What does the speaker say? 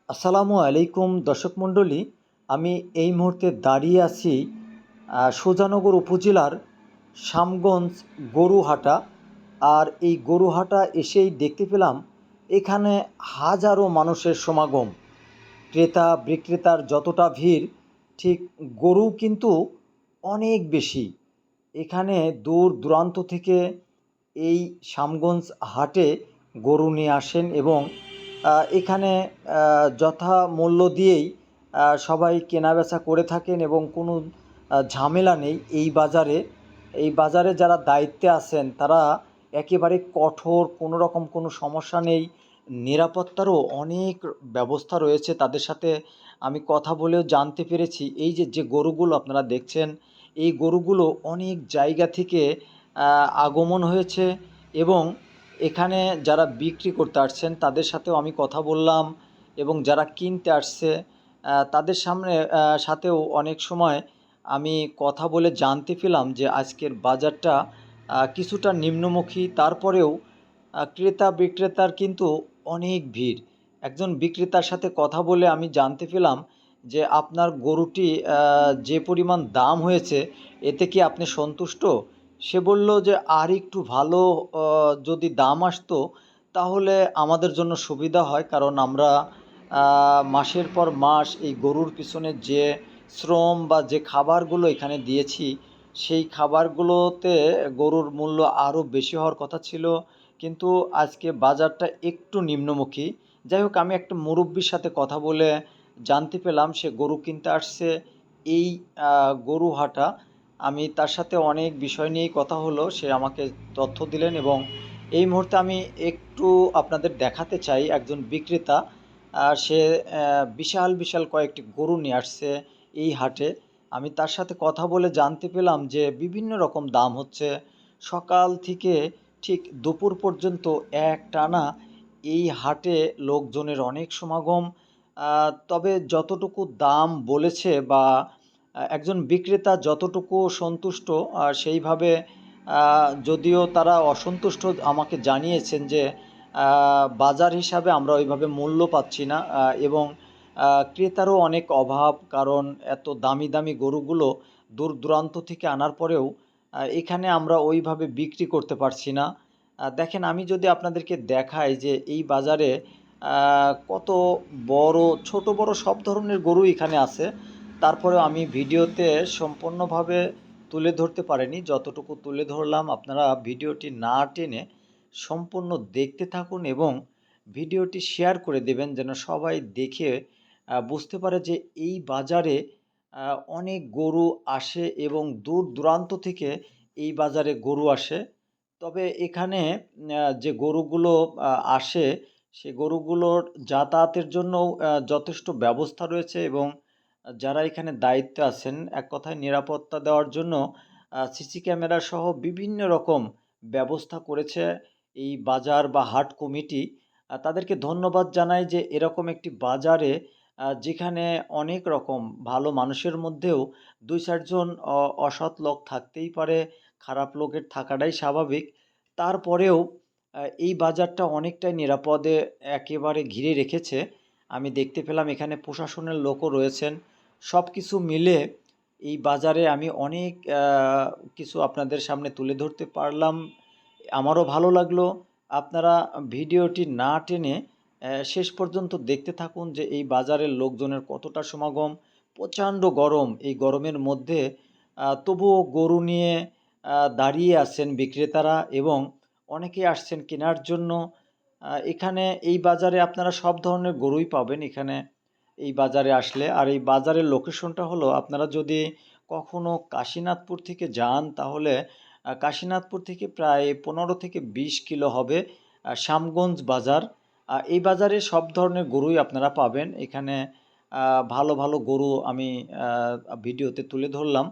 আসসালামু আলাইকুম দর্শক মণ্ডলী। আমি এই মুহূর্তে দাঁড়িয়ে আছি সুজানগর উপজেলার শ্যামগঞ্জ গরুহাটা। আর এই গরুহাটা এসেই দেখতে পেলাম এখানে হাজারো মানুষের সমাগম। ক্রেতা বিক্রেতার যতটা ভিড়, ঠিক গরু কিন্তু অনেক বেশি। এখানে দূর দূরান্ত থেকে এই শ্যামগঞ্জ হাটে গরু নিয়ে আসেন এবং এখানে যথা মূল্য দিয়েই সবাই কেনাবেচা করে থাকেন এবং কোনো ঝামেলা নেই এই বাজারে। এই বাজারে যারা দায়িত্বে আছেন তারা একেবারে কঠোর, কোনো রকম কোনো সমস্যা নেই। নিরাপত্তারও অনেক ব্যবস্থা রয়েছে তাদের সাথে আমি কথা বলেও জানতে পেরেছি। এই যে গরুগুলো আপনারা দেখছেন, এই গরুগুলো অনেক জায়গা থেকে আগমন হয়েছে এবং এখানে যারা বিক্রি করতে আসছেন তাদের সাথেও আমি কথা বললাম এবং যারা কিনতে আসছে তাদের সাথেও অনেক সময় আমি কথা বলে জানতে পেলাম যে আজকের বাজারটা কিছুটা নিম্নমুখী। তারপরেও ক্রেতা বিক্রেতার কিন্তু অনেক ভিড়। একজন বিক্রেতার সাথে কথা বলে আমি জানতে পেলাম যে আপনার গরুটি যে পরিমাণ দাম হয়েছে এতে কি আপনি সন্তুষ্ট? সে বলল যে আর একটু ভালো যদি দাম আসতো তাহলে আমাদের জন্য সুবিধা হয়, কারণ আমরা মাসের পর মাস এই গরুর পিছনে যে শ্রম বা যে খাবারগুলো এখানে দিয়েছি সেই খাবারগুলোতে গরুর মূল্য আরও বেশি হওয়ার কথা ছিল, কিন্তু আজকে বাজারটা একটু নিম্নমুখী। যাই হোক, আমি একটা মুরব্বির সাথে কথা বলে জানতে পেলাম সে গরু কিনতে আসছে এই গরুহাটা। আমি তার সাথে অনেক বিষয় নিয়েই কথা হলো, সে আমাকে তথ্য দিলেন এবং এই মুহূর্তে আমি একটু আপনাদের দেখাতে চাই একজন বিক্রেতা। সে বিশাল বিশাল কয়েকটি গরু নিয়ে আসছে এই হাটে। আমি তার সাথে কথা বলে জানতে পেলাম যে বিভিন্ন রকম দাম হচ্ছে। সকাল থেকে ঠিক দুপুর পর্যন্ত একটানা এই হাটে লোকজনের অনেক সমাগম। তবে যতটুকু দাম বলেছে বা একজন বিক্রেতা যতটুকু সন্তুষ্ট, সেইভাবে যদিও তারা অসন্তুষ্ট আমাকে জানিয়েছেন যে বাজার হিসাবে আমরা ওইভাবে মূল্য পাচ্ছি না এবং ক্রেতারও অনেক অভাব, কারণ এত দামি দামি গরুগুলো দূর দূরান্ত থেকে আনার পরেও এখানে আমরা ওইভাবে বিক্রি করতে পারছি না। দেখেন, আমি যদি আপনাদেরকে দেখাই যে এই বাজারে কত বড়, ছোট বড় সব ধরনের গরু এখানে আছে। তারপরেও আমি ভিডিওতে সম্পূর্ণভাবে তুলে ধরতে পারিনি। যতটুকু তুলে ধরলাম আপনারা ভিডিওটি না টেনে সম্পূর্ণ দেখতে থাকুন এবং ভিডিওটি শেয়ার করে দেবেন যেন সবাই দেখে বুঝতে পারে যে এই বাজারে অনেক গরু আসে এবং দূর দূরান্ত থেকে এই বাজারে গরু আসে। তবে এখানে যে গরুগুলো আসে সে গরুগুলোর যাতায়াতের জন্যও যথেষ্ট ব্যবস্থা রয়েছে এবং যারা এখানে দায়িত্বে আছেন এক কথায় নিরাপত্তা দেওয়ার জন্য সিসি ক্যামেরা সহ বিভিন্ন রকম ব্যবস্থা করেছে এই বাজার বা হাট কমিটি। তাদেরকে ধন্যবাদ জানাই যে এরকম একটি বাজারে যেখানে অনেক রকম ভালো মানুষের মধ্যেও ২-৪ জন অসৎ লোক থাকতেই পারে, খারাপ লোকের থাকাটাই স্বাভাবিক। তারপরেও এই বাজারটা অনেকটাই নিরাপদে একেবারে ঘিরে রেখেছে। আমি দেখতে পেলাম এখানে প্রশাসনের লোকও রয়েছেন। সব কিছু মিলে এই বাজারে আমি অনেক কিছু আপনাদের সামনে তুলে ধরতে পারলাম। আমারও ভালো লাগলো। আপনারা ভিডিওটি না টেনে শেষ পর্যন্ত দেখতে থাকুন যে এই বাজারের লোকজনের কতটা সমাগম। প্রচণ্ড গরম, এই গরমের মধ্যে তবুও গরু নিয়ে দাঁড়িয়ে আছেন বিক্রেতারা এবং অনেকেই আসছেন কেনার জন্য। এখানে এই বাজারে আপনারা সব ধরনের গরুই পাবেন এখানে এই বাজারে আসলে। আর এই বাজারের লোকেশনটা হলো, আপনারা যদি কখনো কাশীনাথপুর থেকে যান তাহলে কাশীনাথপুর থেকে প্রায় 15 থেকে 20 কিলো হবে শ্যামগঞ্জ বাজার। এই বাজারে সব ধরনের গরুই আপনারা পাবেন এখানে। ভালো ভালো গরু আমি ভিডিওতে তুলে ধরলাম।